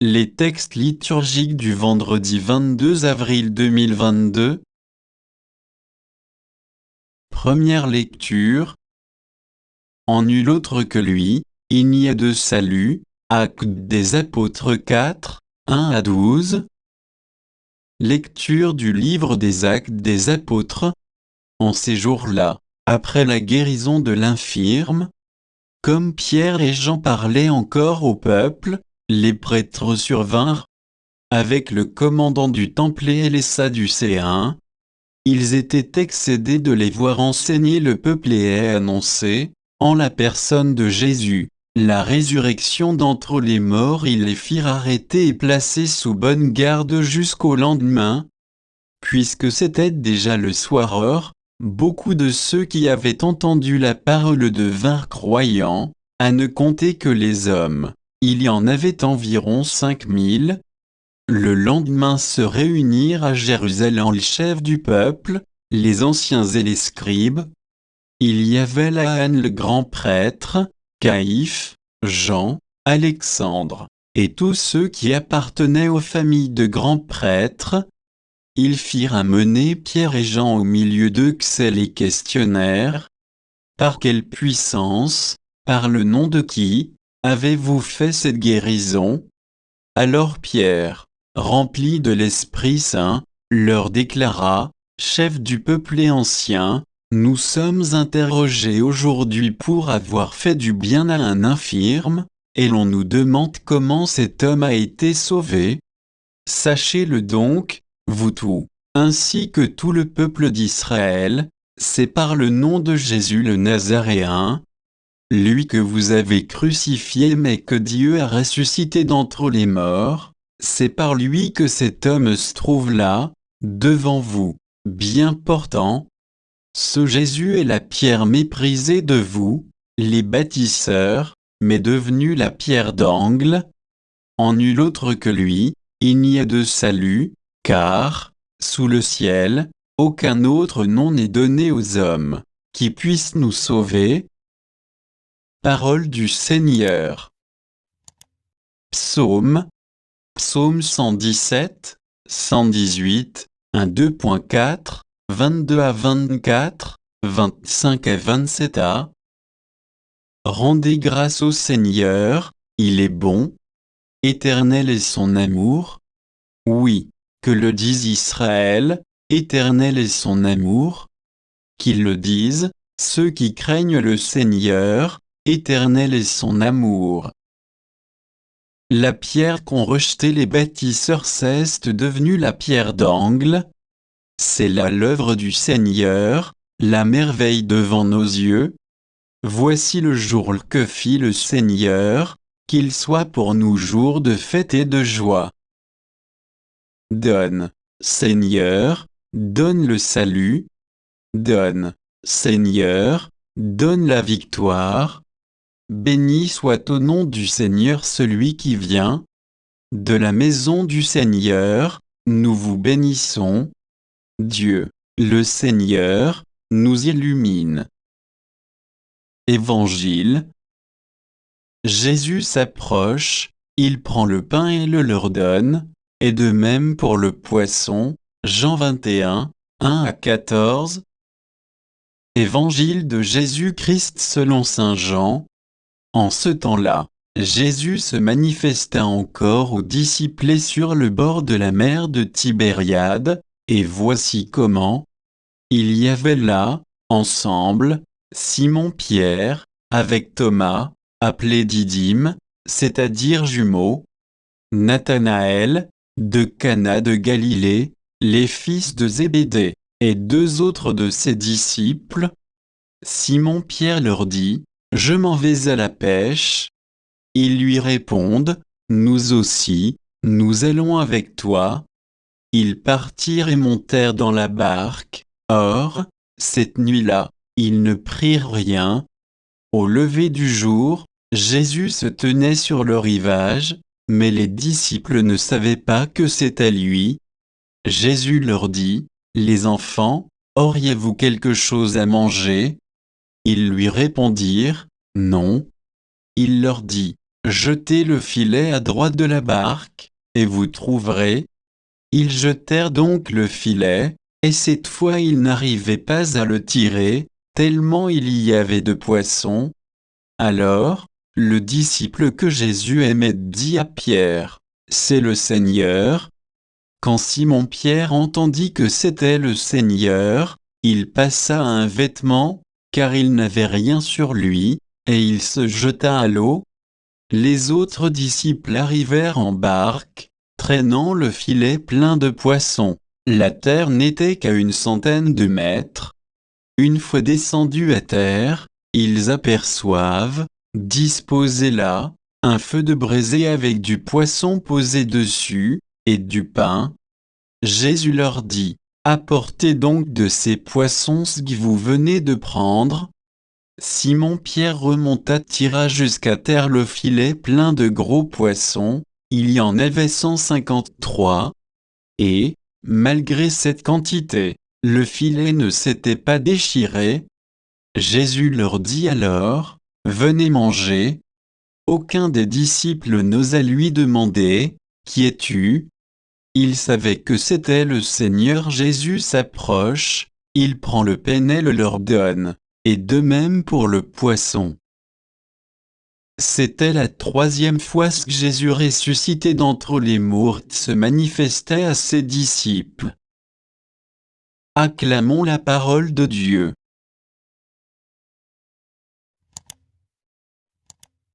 Les textes liturgiques du vendredi 22 avril 2022. Première lecture. En nul autre que lui, il n'y a de salut. Actes des Apôtres 4, 1 à 12. Lecture du livre des Actes des Apôtres. En ces jours-là, après la guérison de l'infirme, comme Pierre et Jean parlaient encore au peuple, les prêtres survinrent, avec le commandant du temple et les Sadducéens. Ils étaient excédés de les voir enseigner le peuple et annoncer, en la personne de Jésus, la résurrection d'entre les morts. Ils les firent arrêter et placer sous bonne garde jusqu'au lendemain. Puisque c'était déjà le soir, beaucoup de ceux qui avaient entendu la parole devinrent croyants, à ne compter que les hommes. Il y en avait environ 5000. Le lendemain se réunirent à Jérusalem les chefs du peuple, les anciens et les scribes. Il y avait là Anne le grand prêtre, Caïphe, Jean, Alexandre, et tous ceux qui appartenaient aux familles de grands prêtres. Ils firent amener Pierre et Jean au milieu d'eux et les questionnèrent. Par quelle puissance, par le nom de qui, avez-vous fait cette guérison? Alors Pierre, rempli de l'Esprit Saint, leur déclara, chefs du peuple et anciens, nous sommes interrogés aujourd'hui pour avoir fait du bien à un infirme, et l'on nous demande comment cet homme a été sauvé. Sachez-le donc, vous tous, ainsi que tout le peuple d'Israël, c'est par le nom de Jésus le Nazaréen, lui que vous avez crucifié mais que Dieu a ressuscité d'entre les morts, c'est par lui que cet homme se trouve là, devant vous, bien portant. Ce Jésus est la pierre méprisée de vous, les bâtisseurs, mais devenue la pierre d'angle. En nul autre que lui, il n'y a de salut, car, sous le ciel, aucun autre nom n'est donné aux hommes, qui puisse nous sauver. Parole du Seigneur. Psaume 117, 118, 1 2.4, 22 à 24, 25 à 27a. Rendez grâce au Seigneur, il est bon. Éternel est son amour. Oui, que le dise Israël, éternel est son amour. Qu'ils le disent, ceux qui craignent le Seigneur, éternel est son amour. La pierre qu'ont rejetée les bâtisseurs est devenue la pierre d'angle. C'est là l'œuvre du Seigneur, la merveille devant nos yeux. Voici le jour que fit le Seigneur, qu'il soit pour nous jour de fête et de joie. Donne, Seigneur, donne le salut. Donne, Seigneur, donne la victoire. Béni soit au nom du Seigneur celui qui vient. De la maison du Seigneur, nous vous bénissons. Dieu, le Seigneur, nous illumine. Évangile. Jésus s'approche, il prend le pain et le leur donne, et de même pour le poisson. Jean 21, 1 à 14. Évangile de Jésus-Christ selon saint Jean. En ce temps-là, Jésus se manifesta encore aux disciples sur le bord de la mer de Tibériade, et voici comment. Il y avait là, ensemble, Simon-Pierre, avec Thomas, appelé Didyme, c'est-à-dire jumeau, Nathanaël, de Cana de Galilée, les fils de Zébédée, et 2 autres de ses disciples. Simon-Pierre leur dit, « Je m'en vais à la pêche. » Ils lui répondent, « Nous aussi, nous allons avec toi. » Ils partirent et montèrent dans la barque. Or, cette nuit-là, ils ne prirent rien. Au lever du jour, Jésus se tenait sur le rivage, mais les disciples ne savaient pas que c'était lui. Jésus leur dit, « Les enfants, auriez-vous quelque chose à manger ?» Ils lui répondirent, « Non. » Il leur dit, jetez le filet à droite de la barque, et vous trouverez. » Ils jetèrent donc le filet, et cette fois ils n'arrivaient pas à le tirer, tellement il y avait de poissons. Alors, le disciple que Jésus aimait dit à Pierre, « C'est le Seigneur. » Quand Simon-Pierre entendit que c'était le Seigneur, il passa un vêtement, car il n'avait rien sur lui, et il se jeta à l'eau. Les autres disciples arrivèrent en barque, traînant le filet plein de poissons. La terre n'était qu'à 100 de mètres. Une fois descendus à terre, ils aperçoivent, disposé là, un feu de braisé avec du poisson posé dessus, et du pain. Jésus leur dit, « Apportez donc de ces poissons ce que vous venez de prendre. » Simon-Pierre remonta, tira jusqu'à terre le filet plein de gros poissons, il y en avait 153, et, malgré cette quantité, le filet ne s'était pas déchiré. Jésus leur dit alors, « Venez manger. » Aucun des disciples n'osa lui demander, « Qui es-tu » Il savait que c'était le Seigneur. Jésus s'approche, il prend le pain et le leur donne, et de même pour le poisson. C'était la 3e fois que Jésus ressuscité d'entre les morts se manifestait à ses disciples. Acclamons la parole de Dieu.